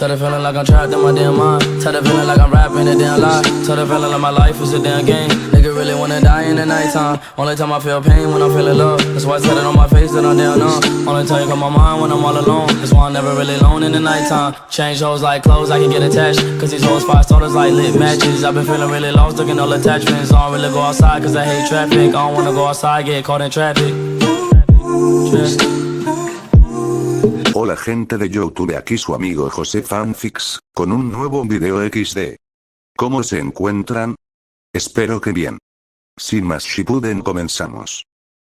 Tell the feeling like I'm trapped in my damn mind. Tell the feeling like I'm rapping a damn lie. Tell the feeling like my life is a damn game. Nigga really wanna die in the nighttime. Only time I feel pain when I'm feeling love. That's why I tell it on my face that I'm down numb. Only time you come my mind when I'm all alone. That's why I'm never really alone in the nighttime. Change hoes like clothes, I can get attached. Cause these hoes 5 starters like lit matches. I've been feeling really lost, looking all attachments. I don't really go outside cause I hate traffic. I don't wanna go outside, get caught in traffic. Hola gente de YouTube, aquí su amigo José Fanfics, con un nuevo video XD. ¿Cómo se encuentran? Espero que bien. Sin más Shippuden, comenzamos.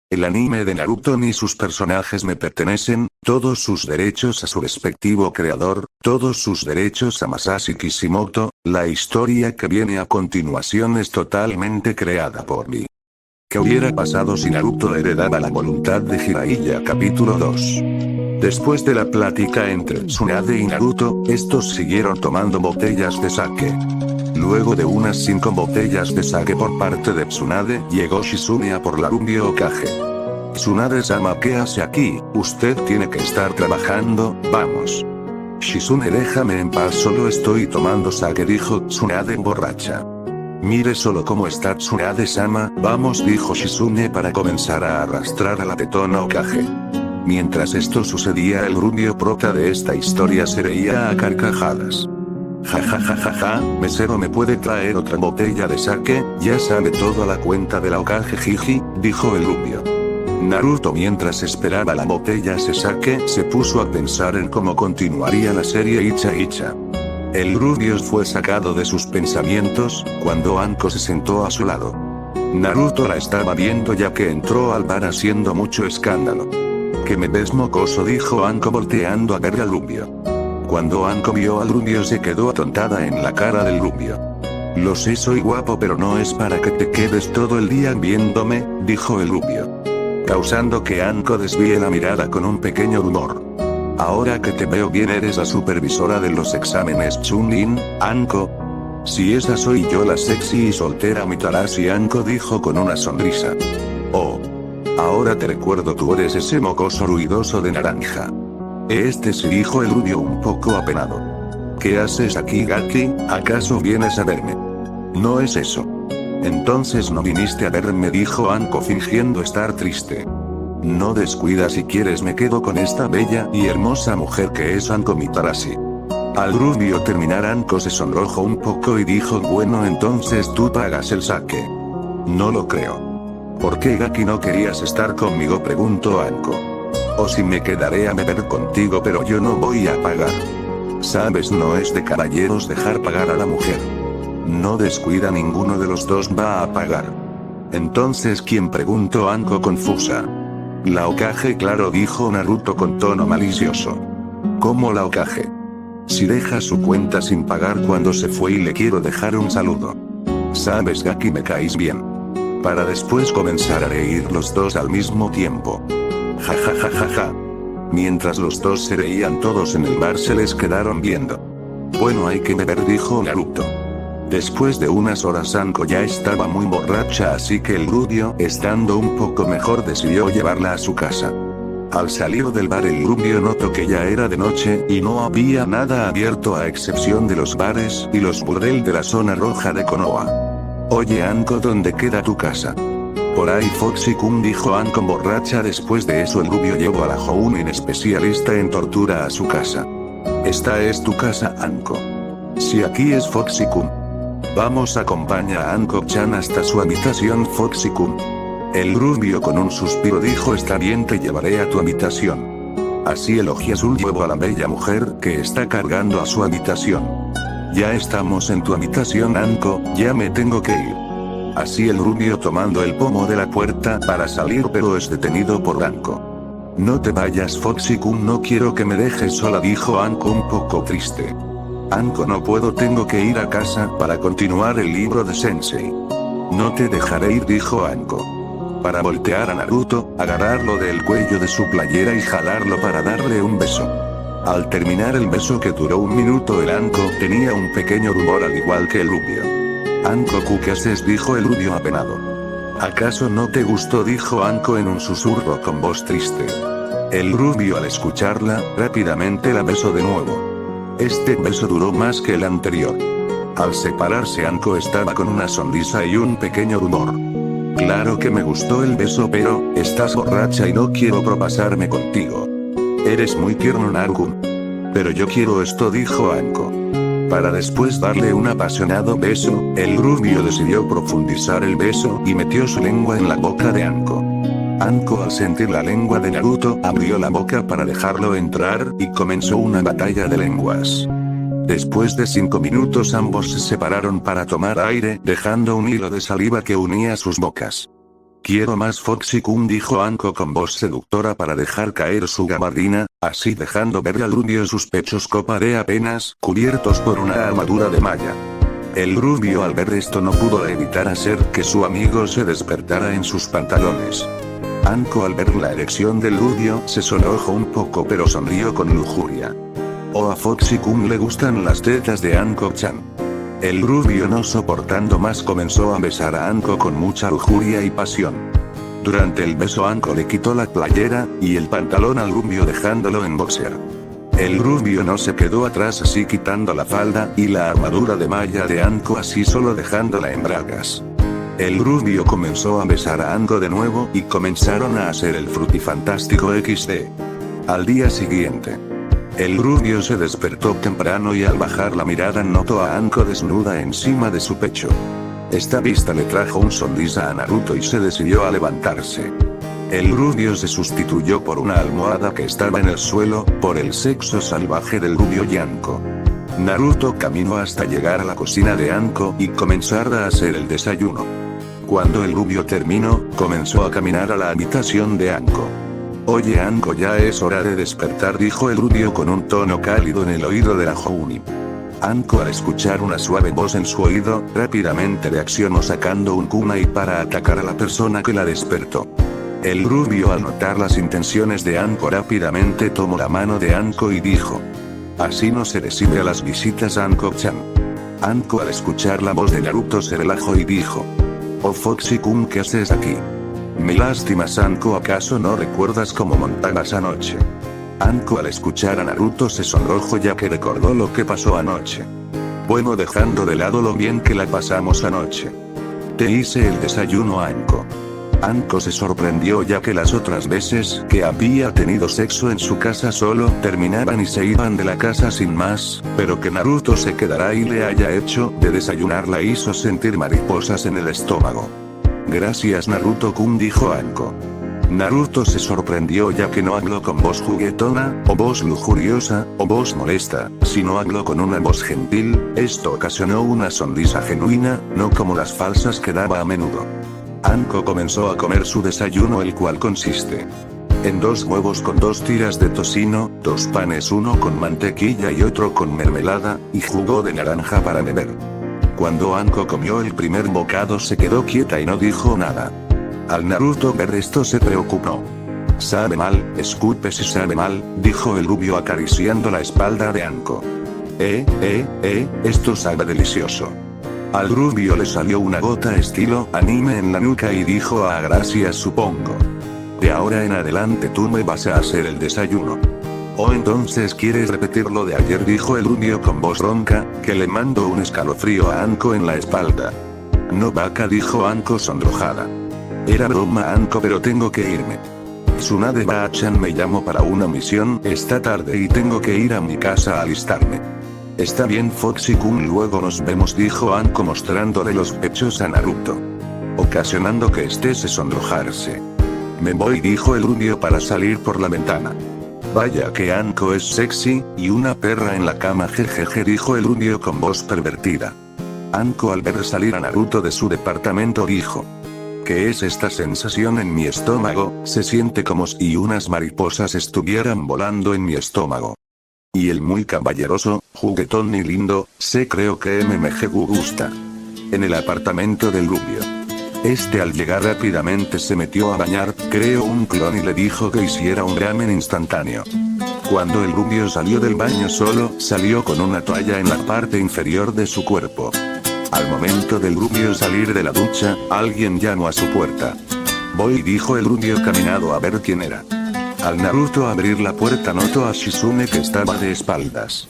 El anime de Naruto ni sus personajes me pertenecen, todos sus derechos a su respectivo creador, todos sus derechos a Masashi Kishimoto, la historia que viene a continuación es totalmente creada por mí. ¿Qué hubiera pasado si Naruto heredaba la voluntad de Jiraiya? Capítulo 2. Después de la plática entre Tsunade y Naruto, estos siguieron tomando botellas de sake. Luego de unas 5 botellas de sake por parte de Tsunade, llegó Shizune a por la Rumbio Hokage. Tsunade-sama, ¿qué hace aquí? Usted tiene que estar trabajando, vamos. Shizune, déjame en paz, solo estoy tomando sake, dijo Tsunade borracha. Mire solo cómo está Tsunade-sama, vamos, dijo Shizune para comenzar a arrastrar a la tetona Hokage. Mientras esto sucedía, el rubio prota de esta historia se reía a carcajadas. Ja, mesero, ¿me puede traer otra botella de sake? Ya sabe todo a la cuenta de la Hokage, jiji, dijo el rubio. Naruto, mientras esperaba la botella de sake, se puso a pensar en cómo continuaría la serie Icha. El rubio fue sacado de sus pensamientos, cuando Anko se sentó a su lado. Naruto la estaba viendo ya que entró al bar haciendo mucho escándalo. ¿Qué me ves, mocoso?, dijo Anko volteando a ver al rubio. Cuando Anko vio al rubio se quedó atontada en la cara del rubio. Lo sé, soy guapo, pero no es para que te quedes todo el día viéndome, dijo el rubio. Causando que Anko desvíe la mirada con un pequeño rumor. Ahora que te veo bien, eres la supervisora de los exámenes Chunin, Anko. Si esa soy yo, la sexy y soltera Mitarashi, Anko dijo con una sonrisa. Oh. Ahora te recuerdo, tú eres ese mocoso ruidoso de naranja. Este sí, dijo el rubio un poco apenado. ¿Qué haces aquí, Gaki? ¿Acaso vienes a verme? No es eso. Entonces no viniste a verme, dijo Anko fingiendo estar triste. No descuida, si quieres me quedo con esta bella y hermosa mujer que es Anko Mitarashi. Al rubio terminar, Anko se sonrojó un poco y dijo, bueno, entonces tú pagas el sake. No lo creo. ¿Por qué, Gaki, no querías estar conmigo?, preguntó Anko. O si me quedaré a beber contigo, pero yo no voy a pagar. Sabes, no es de caballeros dejar pagar a la mujer. No descuida, ninguno de los dos va a pagar. Entonces, ¿quién?, preguntó Anko confusa. La Hokage, claro, dijo Naruto con tono malicioso. ¿Cómo la Hokage? Si deja su cuenta sin pagar cuando se fue y le quiero dejar un saludo. Sabes, Gaki, me caes bien. Para después comenzar a reír los dos al mismo tiempo. Ja. Mientras los dos se reían, todos en el bar se les quedaron viendo. Bueno, hay que beber, dijo Naruto. Después de unas horas, Anko ya estaba muy borracha, así que el rubio, estando un poco mejor, decidió llevarla a su casa. Al salir del bar, el rubio notó que ya era de noche y no había nada abierto a excepción de los bares y los burdel de la zona roja de Konoha. Oye, Anko, ¿dónde queda tu casa? Por ahí, Foxy-kun, dijo Anko borracha. Después de eso, el rubio llevó a la Jounin, especialista en tortura, a su casa. Esta es tu casa, Anko. Si, aquí es Foxy-kun. Vamos, acompaña a Anko-chan hasta su habitación, Foxy-kun. El rubio con un suspiro dijo, está bien, te llevaré a tu habitación. Así el ojiazul llevó a la bella mujer que está cargando a su habitación. Ya estamos en tu habitación, Anko, ya me tengo que ir. Así el rubio tomando el pomo de la puerta para salir, pero es detenido por Anko. No te vayas, Foxy-kun, no quiero que me dejes sola, dijo Anko un poco triste. Anko, no puedo, tengo que ir a casa para continuar el libro de Sensei. No te dejaré ir, dijo Anko. Para voltear a Naruto, agarrarlo del cuello de su playera y jalarlo para darle un beso. Al terminar el beso, que duró 1 minuto, el Anko tenía un pequeño rumor al igual que el rubio. Anko, ¿qué haces?, dijo el rubio apenado. ¿Acaso no te gustó?, dijo Anko en un susurro con voz triste. El rubio, al escucharla, rápidamente la besó de nuevo. Este beso duró más que el anterior. Al separarse Anko estaba con una sonrisa y un pequeño rumor. Claro que me gustó el beso, pero estás borracha y no quiero propasarme contigo. Eres muy tierno, Nargun. Pero yo quiero esto, dijo Anko. Para después darle un apasionado beso, el rubio decidió profundizar el beso y metió su lengua en la boca de Anko. Anko, al sentir la lengua de Naruto, abrió la boca para dejarlo entrar y comenzó una batalla de lenguas. Después de 5 minutos ambos se separaron para tomar aire, dejando un hilo de saliva que unía sus bocas. Quiero más, Foxy-kun, dijo Anko con voz seductora para dejar caer su gabardina, así dejando ver al rubio sus pechos copa de apenas, cubiertos por una armadura de malla. El rubio al ver esto no pudo evitar hacer que su amigo se despertara en sus pantalones. Anko al ver la erección del rubio se sonrojó un poco pero sonrió con lujuria. A Foxy-kun le gustan las tetas de Anko-chan. El rubio, no soportando más, comenzó a besar a Anko con mucha lujuria y pasión. Durante el beso Anko le quitó la playera y el pantalón al rubio dejándolo en boxer. El rubio no se quedó atrás, así quitando la falda y la armadura de malla de Anko, así solo dejándola en bragas. El rubio comenzó a besar a Anko de nuevo y comenzaron a hacer el frutifantástico XD. Al día siguiente, el rubio se despertó temprano y al bajar la mirada notó a Anko desnuda encima de su pecho. Esta vista le trajo un sonrisa a Naruto y se decidió a levantarse. El rubio se sustituyó por una almohada que estaba en el suelo, por el sexo salvaje del rubio y Anko. Naruto caminó hasta llegar a la cocina de Anko y comenzar a hacer el desayuno. Cuando el rubio terminó, comenzó a caminar a la habitación de Anko. Oye Anko, ya es hora de despertar, dijo el rubio con un tono cálido en el oído de la Jouni. Anko, al escuchar una suave voz en su oído, rápidamente reaccionó sacando un kunai para atacar a la persona que la despertó. El rubio, al notar las intenciones de Anko, rápidamente tomó la mano de Anko y dijo: así no se recibe a las visitas, Anko-chan. Anko, al escuchar la voz de Naruto, se relajó y dijo: oh Foxy-kun, ¿qué haces aquí? Me lastimas, Anko, ¿acaso no recuerdas cómo montabas anoche? Anko, al escuchar a Naruto, se sonrojó ya que recordó lo que pasó anoche. Bueno, dejando de lado lo bien que la pasamos anoche. Te hice el desayuno, Anko. Anko se sorprendió ya que las otras veces que había tenido sexo en su casa solo terminaban y se iban de la casa sin más, pero que Naruto se quedara y le haya hecho de desayunar la hizo sentir mariposas en el estómago. Gracias, Naruto-kun, dijo Anko. Naruto se sorprendió ya que no habló con voz juguetona, o voz lujuriosa, o voz molesta, sino habló con una voz gentil. Esto ocasionó una sonrisa genuina, no como las falsas que daba a menudo. Anko comenzó a comer su desayuno, el cual consiste en 2 huevos con 2 tiras de tocino, 2 panes, uno con mantequilla y otro con mermelada, y jugo de naranja para beber. Cuando Anko comió el primer bocado se quedó quieta y no dijo nada. Al Naruto ver esto se preocupó. Sabe mal, escupe si sabe mal, dijo el rubio acariciando la espalda de Anko. Esto sabe delicioso. Al rubio le salió una gota estilo anime en la nuca y dijo: ah, gracias, supongo. De ahora en adelante tú me vas a hacer el desayuno. Oh, entonces quieres repetir lo de ayer, dijo el rubio con voz ronca, que le mandó un escalofrío a Anko en la espalda. No, vaca, dijo Anko sonrojada. Era broma, Anko, pero tengo que irme. Tsunade Bachan me llamó para una misión esta tarde y tengo que ir a mi casa a alistarme. Está bien, Foxy-kun, luego nos vemos, dijo Anko mostrándole los pechos a Naruto, ocasionando que este se sonrojarse. Me voy, dijo el rubio para salir por la ventana. Vaya que Anko es sexy, y una perra en la cama, jejeje, dijo el rubio con voz pervertida. Anko, al ver salir a Naruto de su departamento, dijo: ¿qué es esta sensación en mi estómago? Se siente como si unas mariposas estuvieran volando en mi estómago. Y el muy caballeroso, juguetón y lindo, creo que MMG gusta. En el apartamento del rubio. Este, al llegar rápidamente se metió a bañar, creó un clon y le dijo que hiciera un ramen instantáneo. Cuando el rubio salió del baño solo, salió con una toalla en la parte inferior de su cuerpo. Al momento del rubio salir de la ducha, alguien llamó a su puerta. Voy, dijo el rubio caminando a ver quién era. Al Naruto abrir la puerta notó a Shizune que estaba de espaldas.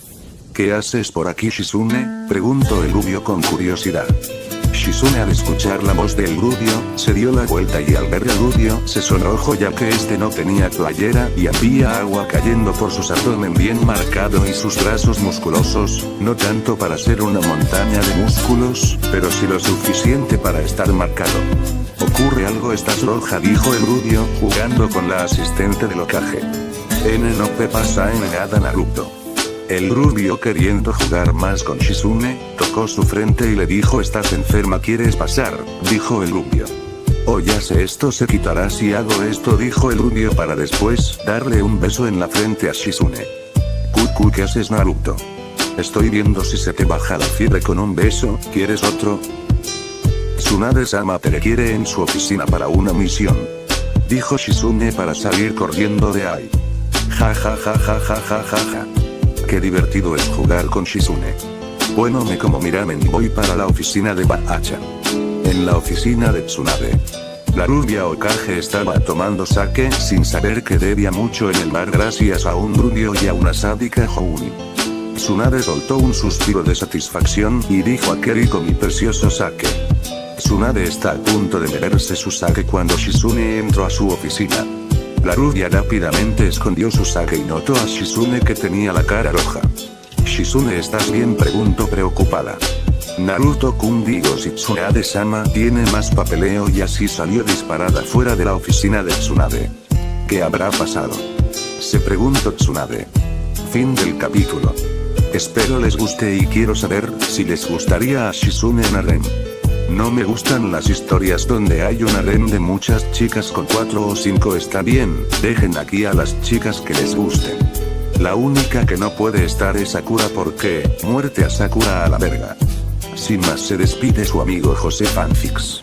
¿Qué haces por aquí, Shizune?, preguntó el rubio con curiosidad. Shizune, al escuchar la voz del rubio, se dio la vuelta y al ver al rubio se sonrojó, ya que este no tenía playera y había agua cayendo por su abdomen bien marcado y sus brazos musculosos, no tanto para ser una montaña de músculos, pero sí lo suficiente para estar marcado. ¿Ocurre algo? ¿Estás roja?, dijo el rubio, jugando con la asistente del Hokage. No te pasa nada, Naruto. El rubio, queriendo jugar más con Shizune, tocó su frente y le dijo: ¿estás enferma? ¿Quieres pasar?, dijo el rubio. Oh, ya sé, esto se quitará si hago esto, dijo el rubio para después darle un beso en la frente a Shizune. Cucu, ¿qué haces, Naruto? Estoy viendo si se te baja la fiebre con un beso, ¿quieres otro? Tsunade-sama te requiere en su oficina para una misión, dijo Shizune para salir corriendo de ahí. Ja ja ja ja ja ja ja ja. Qué divertido es jugar con Shizune. Bueno, me como mi ramen y voy para la oficina de Baacha. En la oficina de Tsunade, la rubia Hokage estaba tomando sake sin saber que debía mucho en el bar gracias a un rubio y a una sádica Houni. Tsunade soltó un suspiro de satisfacción y dijo: qué rico mi precioso sake. Tsunade está a punto de beberse su sake cuando Shizune entró a su oficina. La rubia rápidamente escondió su sake y notó a Shizune que tenía la cara roja. Shizune, ¿estás bien?, preguntó preocupada. Naruto-kun, digo, si Tsunade-sama tiene más papeleo, y así salió disparada fuera de la oficina de Tsunade. ¿Qué habrá pasado?, se preguntó Tsunade. Fin del capítulo. Espero les guste y quiero saber si les gustaría a Shizune en harem. No me gustan las historias donde hay un harem de muchas chicas con 4 o 5. Está bien, dejen aquí a las chicas que les gusten. La única que no puede estar es Sakura, porque muerte a Sakura a la verga. Sin más, se despide su amigo José Fanfics.